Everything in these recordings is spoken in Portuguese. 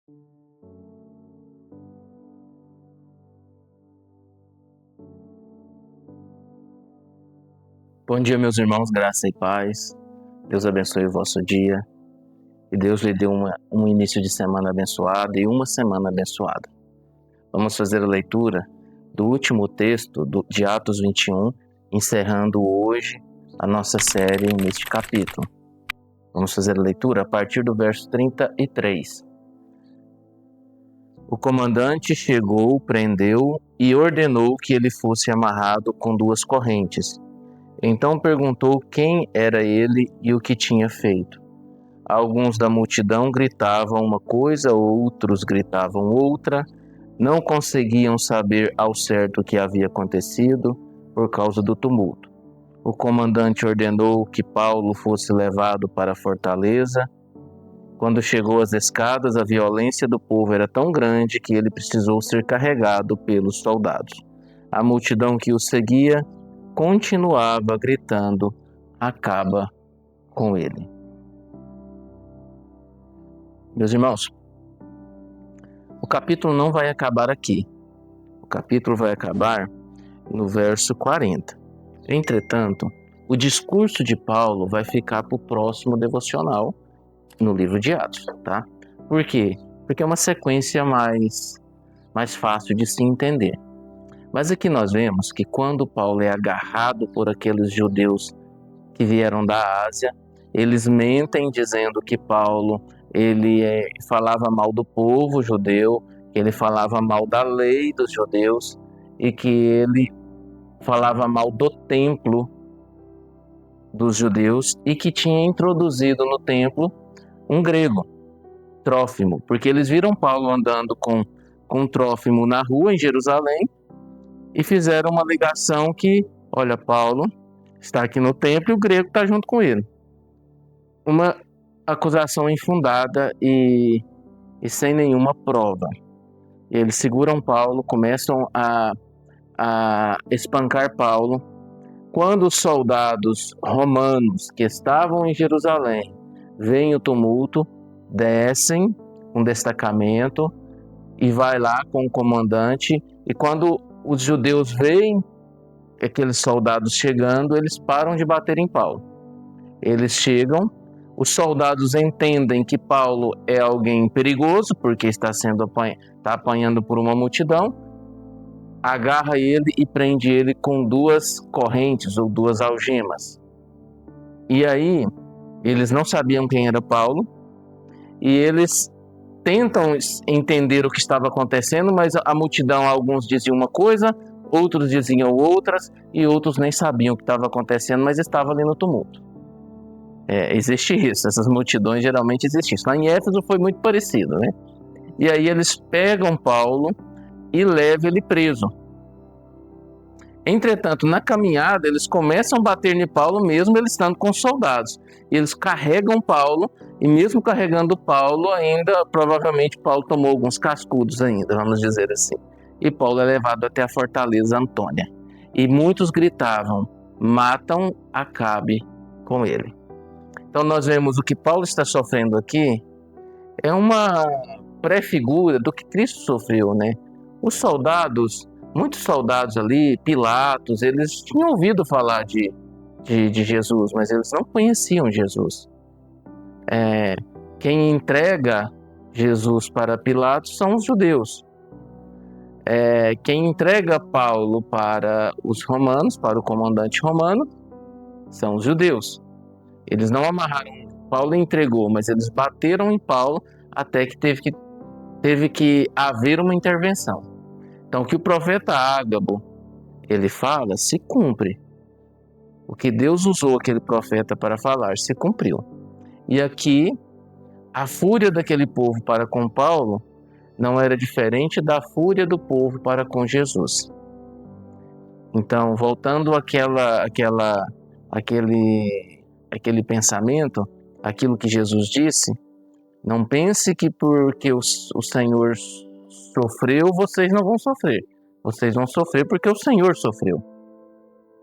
Bom dia, meus irmãos, graça e paz. Deus abençoe o vosso dia. E Deus lhe dê um início de semana abençoado e uma semana abençoada. Vamos fazer a leitura do último texto de Atos 21, encerrando hoje a nossa série neste capítulo. Vamos fazer a leitura a partir do verso 33. O comandante chegou, prendeu e ordenou que ele fosse amarrado com 2 correntes. Então perguntou quem era ele e o que tinha feito. Alguns da multidão gritavam uma coisa, outros gritavam outra. Não conseguiam saber ao certo o que havia acontecido por causa do tumulto. O comandante ordenou que Paulo fosse levado para a fortaleza. Quando chegou às escadas, a violência do povo era tão grande que ele precisou ser carregado pelos soldados. A multidão que o seguia continuava gritando: acaba com ele. Meus irmãos, o capítulo não vai acabar aqui. O capítulo vai acabar no verso 40. Entretanto, o discurso de Paulo vai ficar para o próximo devocional no livro de Atos, tá? Por quê? Porque é uma sequência mais fácil de se entender. Mas aqui nós vemos que quando Paulo é agarrado por aqueles judeus que vieram da Ásia, eles mentem dizendo que Paulo falava mal do povo judeu, que ele falava mal da lei dos judeus e que ele falava mal do templo dos judeus e que tinha introduzido no templo um grego, Trófimo, porque eles viram Paulo andando com Trófimo na rua em Jerusalém e fizeram uma ligação que, olha, Paulo está aqui no templo e o grego está junto com ele. Uma acusação infundada e sem nenhuma prova. Eles seguram Paulo, começam a espancar Paulo. Quando os soldados romanos que estavam em Jerusalém veem o tumulto, descem um destacamento e vai lá com o comandante. E quando os judeus veem aqueles soldados chegando, eles param de bater em Paulo. Eles chegam, os soldados entendem que Paulo é alguém perigoso, porque está apanhando por uma multidão, agarra ele e prende ele com 2 correntes ou 2 algemas. E aí, eles não sabiam quem era Paulo, e eles tentam entender o que estava acontecendo, mas a multidão, alguns diziam uma coisa, outros diziam outras, e outros nem sabiam o que estava acontecendo, mas estavam ali no tumulto. Existe isso, essas multidões geralmente existem isso. Lá em Éfeso foi muito parecido, né? E aí eles pegam Paulo e levam ele preso. Entretanto, na caminhada, eles começam a bater em Paulo mesmo ele estando com soldados. E eles carregam Paulo, e mesmo carregando Paulo, ainda, provavelmente, Paulo tomou alguns cascudos ainda, vamos dizer assim. E Paulo é levado até a fortaleza Antônia. E muitos gritavam: matam, acabe com ele. Então nós vemos o que Paulo está sofrendo aqui é uma pré-figura do que Cristo sofreu, né? Os soldados, muitos soldados ali, Pilatos, eles tinham ouvido falar de Jesus, mas eles não conheciam Jesus. Quem entrega Jesus para Pilatos são os judeus. Quem entrega Paulo para os romanos, para o comandante romano, são os judeus. Eles não amarraram, Paulo entregou, mas eles bateram em Paulo até que teve que haver uma intervenção. Então, o que o profeta Ágabo, ele fala, se cumpre. O que Deus usou aquele profeta para falar, se cumpriu. E aqui, a fúria daquele povo para com Paulo não era diferente da fúria do povo para com Jesus. Então, voltando aquele pensamento, aquilo que Jesus disse, não pense que porque o Senhor sofreu, vocês não vão sofrer. Vocês vão sofrer porque o Senhor sofreu.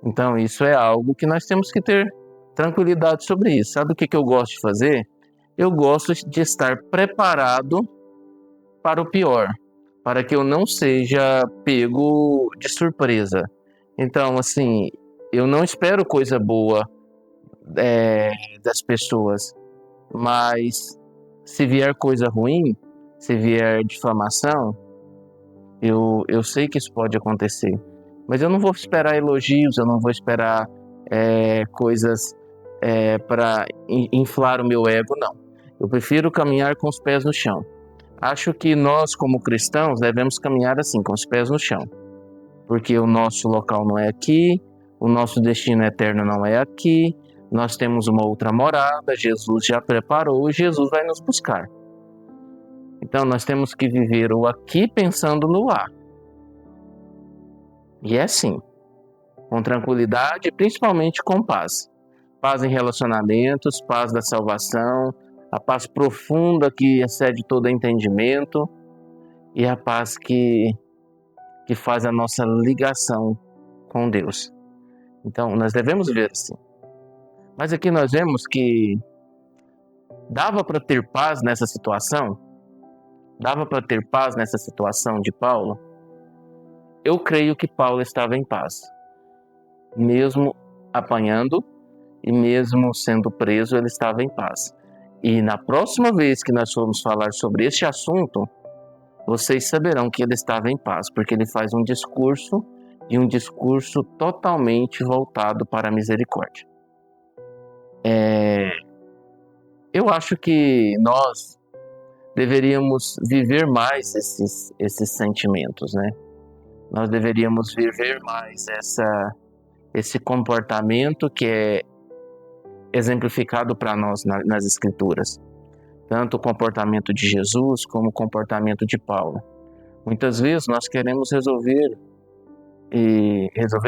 Então, isso é algo que nós temos que ter tranquilidade sobre isso. Sabe o que eu gosto de fazer? Eu gosto de estar preparado para o pior, para que eu não seja pego de surpresa. Então, assim, eu não espero coisa boa das pessoas, mas se vier coisa ruim, se vier difamação, eu sei que isso pode acontecer. Mas eu não vou esperar elogios, eu não vou esperar coisas para inflar o meu ego, não. Eu prefiro caminhar com os pés no chão. Acho que nós, como cristãos, devemos caminhar assim, com os pés no chão. Porque o nosso local não é aqui, o nosso destino eterno não é aqui, nós temos uma outra morada, Jesus já preparou e Jesus vai nos buscar. Então nós temos que viver o aqui pensando no lá. E é assim, com tranquilidade e principalmente com paz. Paz em relacionamentos, paz da salvação, a paz profunda que excede todo entendimento e a paz que faz a nossa ligação com Deus. Então, nós devemos ver assim. Mas aqui nós vemos que dava para ter paz nessa situação? Dava para ter paz nessa situação de Paulo? Eu creio que Paulo estava em paz. Mesmo apanhando e mesmo sendo preso, ele estava em paz. E na próxima vez que nós formos falar sobre este assunto, vocês saberão que ele estava em paz, porque ele faz um discurso e um discurso totalmente voltado para a misericórdia. Eu acho que nós deveríamos viver mais esses sentimentos, né? Nós deveríamos viver mais esse comportamento que é exemplificado para nós nas Escrituras. Tanto o comportamento de Jesus como o comportamento de Paulo. Muitas vezes nós queremos resolver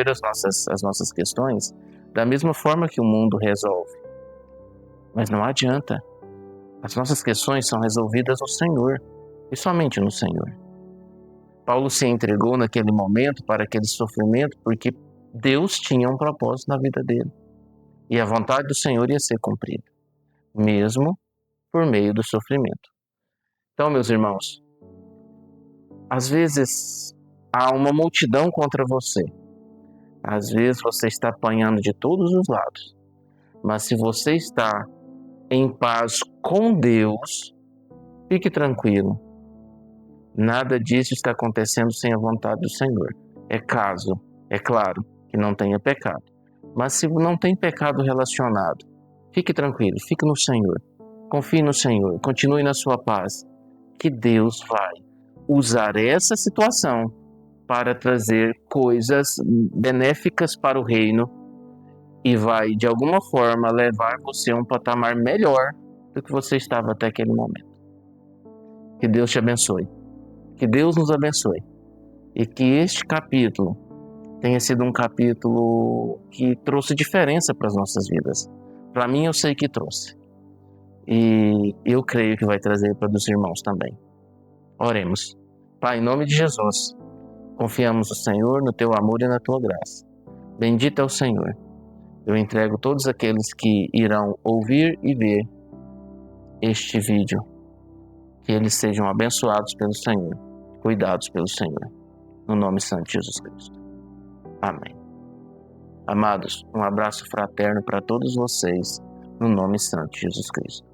as nossas questões da mesma forma que o mundo resolve. Mas não adianta. As nossas questões são resolvidas no Senhor e somente no Senhor. Paulo se entregou naquele momento para aquele sofrimento porque Deus tinha um propósito na vida dele. E a vontade do Senhor ia ser cumprida, mesmo por meio do sofrimento. Então, meus irmãos, às vezes há uma multidão contra você. Às vezes você está apanhando de todos os lados. Mas se você está em paz com Deus, fique tranquilo. Nada disso está acontecendo sem a vontade do Senhor. É claro, que não tenha pecado. Mas se não tem pecado relacionado, fique tranquilo, fique no Senhor. Confie no Senhor, continue na sua paz, que Deus vai usar essa situação para trazer coisas benéficas para o reino e vai, de alguma forma, levar você a um patamar melhor do que você estava até aquele momento. Que Deus te abençoe, que Deus nos abençoe e que este capítulo tenha sido um capítulo que trouxe diferença para as nossas vidas. Para mim, eu sei que trouxe. E eu creio que vai trazer para os irmãos também. Oremos. Pai, em nome de Jesus, confiamos no Senhor, no Teu amor e na Tua graça. Bendito é o Senhor. Eu entrego todos aqueles que irão ouvir e ver este vídeo. Que eles sejam abençoados pelo Senhor, cuidados pelo Senhor. No nome santo de Jesus Cristo. Amém. Amados, um abraço fraterno para todos vocês, no nome santo de Jesus Cristo.